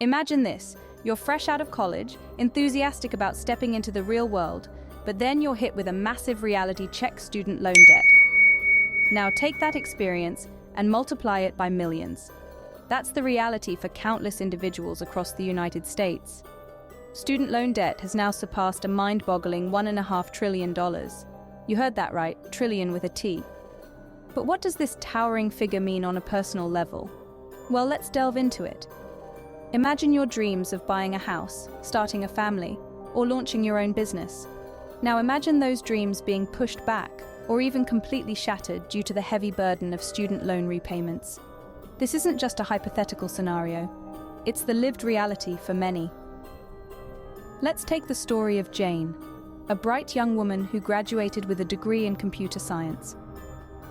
Imagine this, you're fresh out of college, enthusiastic about stepping into the real world, but then you're hit with a massive reality check: student loan debt. Now take that experience and multiply it by millions. That's the reality for countless individuals across the United States. Student loan debt has now surpassed a mind-boggling $1.5 trillion. You heard that right, trillion with a T. But what does this towering figure mean on a personal level? Well, let's delve into it. Imagine your dreams of buying a house, starting a family, or launching your own business. Now imagine those dreams being pushed back, or even completely shattered due to the heavy burden of student loan repayments. This isn't just a hypothetical scenario. It's the lived reality for many. Let's take the story of Jane, a bright young woman who graduated with a degree in computer science.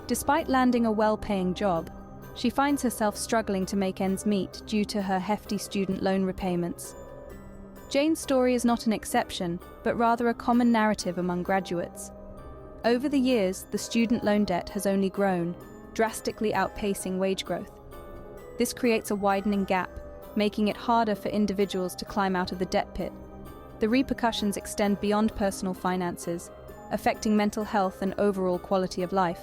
Despite landing a well-paying job, she finds herself struggling to make ends meet due to her hefty student loan repayments. Jane's story is not an exception, but rather a common narrative among graduates. Over the years, the student loan debt has only grown, drastically outpacing wage growth. This creates a widening gap, making it harder for individuals to climb out of the debt pit. The repercussions extend beyond personal finances, affecting mental health and overall quality of life.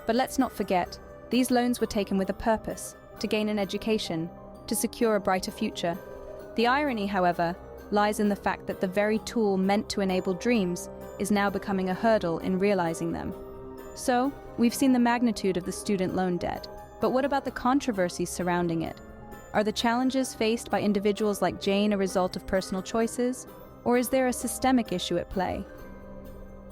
But let's not forget, these loans were taken with a purpose: to gain an education, to secure a brighter future. The irony, however, lies in the fact that the very tool meant to enable dreams is now becoming a hurdle in realizing them. So, we've seen the magnitude of the student loan debt, but what about the controversies surrounding it? Are the challenges faced by individuals like Jane a result of personal choices, or is there a systemic issue at play?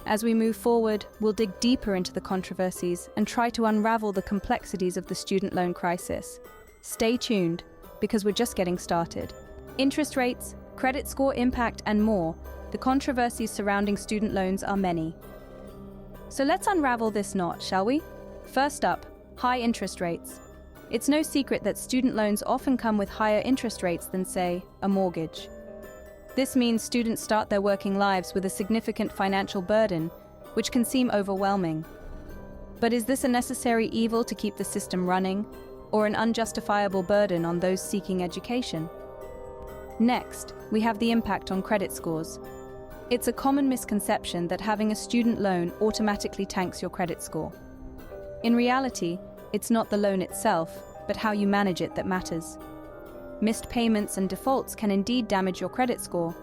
As we move forward, we'll dig deeper into the controversies and try to unravel the complexities of the student loan crisis. Stay tuned, because we're just getting started. Interest rates, credit score impact, and more, the controversies surrounding student loans are many. So let's unravel this knot, shall we? First up, high interest rates. It's no secret that student loans often come with higher interest rates than, say, a mortgage. This means students start their working lives with a significant financial burden, which can seem overwhelming. But is this a necessary evil to keep the system running, or an unjustifiable burden on those seeking education? Next, we have the impact on credit scores. It's a common misconception that having a student loan automatically tanks your credit score. In reality, it's not the loan itself, but how you manage it that matters. Missed payments and defaults can indeed damage your credit score.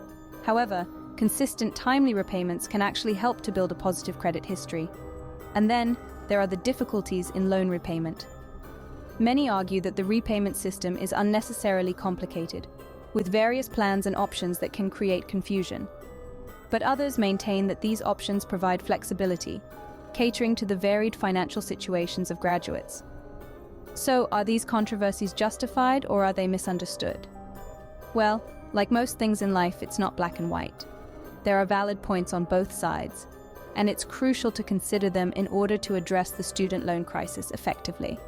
However, consistent, timely repayments can actually help to build a positive credit history. And then, there are the difficulties in loan repayment. Many argue that the repayment system is unnecessarily complicated, with various plans and options that can create confusion. But others maintain that these options provide flexibility, catering to the varied financial situations of graduates. So, are these controversies justified, or are they misunderstood? Well, like most things in life, it's not black and white. There are valid points on both sides, and it's crucial to consider them in order to address the student loan crisis effectively.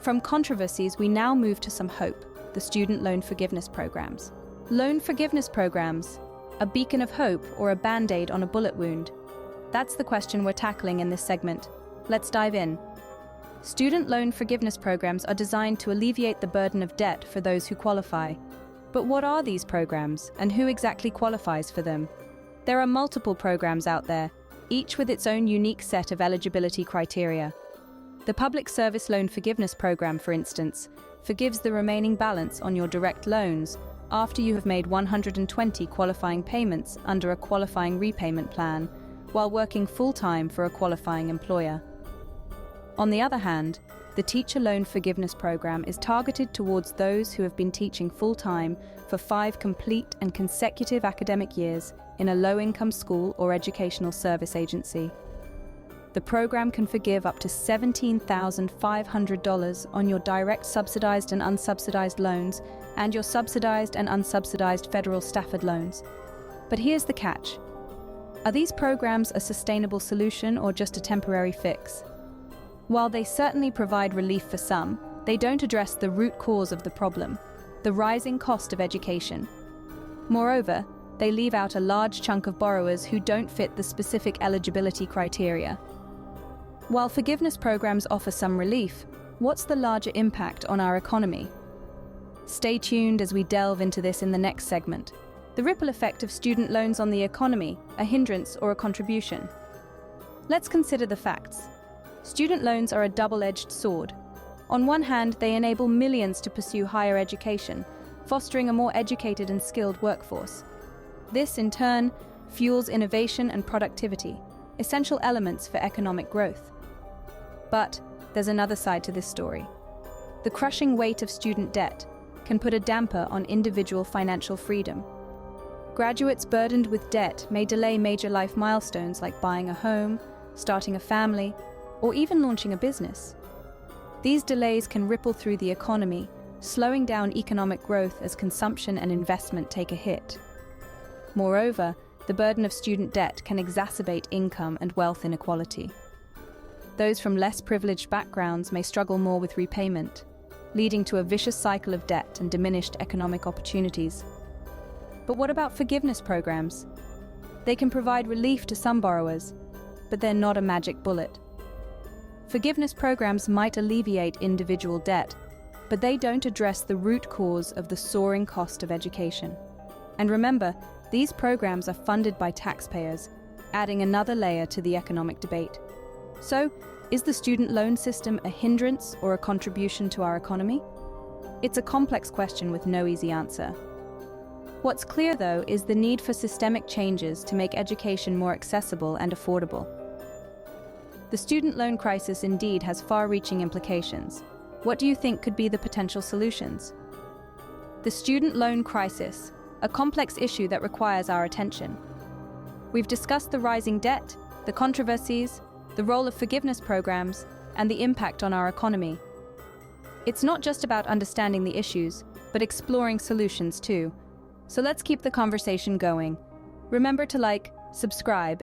From controversies, we now move to some hope: the student loan forgiveness programs. Loan forgiveness programs, a beacon of hope or a band-aid on a bullet wound? That's the question we're tackling in this segment. Let's dive in. Student loan forgiveness programs are designed to alleviate the burden of debt for those who qualify. But what are these programs, and who exactly qualifies for them? There are multiple programs out there, each with its own unique set of eligibility criteria. The Public Service Loan Forgiveness Program, for instance, forgives the remaining balance on your direct loans after you have made 120 qualifying payments under a qualifying repayment plan, while working full-time for a qualifying employer. On the other hand, the Teacher Loan Forgiveness Program is targeted towards those who have been teaching full-time for 5 complete and consecutive academic years in a low-income school or educational service agency. The program can forgive up to $17,500 on your direct subsidized and unsubsidized loans and your subsidized and unsubsidized federal Stafford loans. But here's the catch. Are these programs a sustainable solution or just a temporary fix? While they certainly provide relief for some, they don't address the root cause of the problem, the rising cost of education. Moreover, they leave out a large chunk of borrowers who don't fit the specific eligibility criteria. While forgiveness programs offer some relief, what's the larger impact on our economy? Stay tuned as we delve into this in the next segment. The ripple effect of student loans on the economy, a hindrance or a contribution. Let's consider the facts. Student loans are a double-edged sword. On one hand, they enable millions to pursue higher education, fostering a more educated and skilled workforce. This, in turn, fuels innovation and productivity, essential elements for economic growth. But there's another side to this story. The crushing weight of student debt can put a damper on individual financial freedom. Graduates burdened with debt may delay major life milestones like buying a home, starting a family, or even launching a business. These delays can ripple through the economy, slowing down economic growth as consumption and investment take a hit. Moreover, the burden of student debt can exacerbate income and wealth inequality. Those from less privileged backgrounds may struggle more with repayment, leading to a vicious cycle of debt and diminished economic opportunities. But what about forgiveness programs? They can provide relief to some borrowers, but they're not a magic bullet. Forgiveness programs might alleviate individual debt, but they don't address the root cause of the soaring cost of education. And remember, these programs are funded by taxpayers, adding another layer to the economic debate. So, is the student loan system a hindrance or a contribution to our economy? It's a complex question with no easy answer. What's clear, though, is the need for systemic changes to make education more accessible and affordable. The student loan crisis indeed has far-reaching implications. What do you think could be the potential solutions? The student loan crisis, a complex issue that requires our attention. We've discussed the rising debt, the controversies, the role of forgiveness programs, and the impact on our economy. It's not just about understanding the issues, but exploring solutions too. So let's keep the conversation going. Remember to like, subscribe,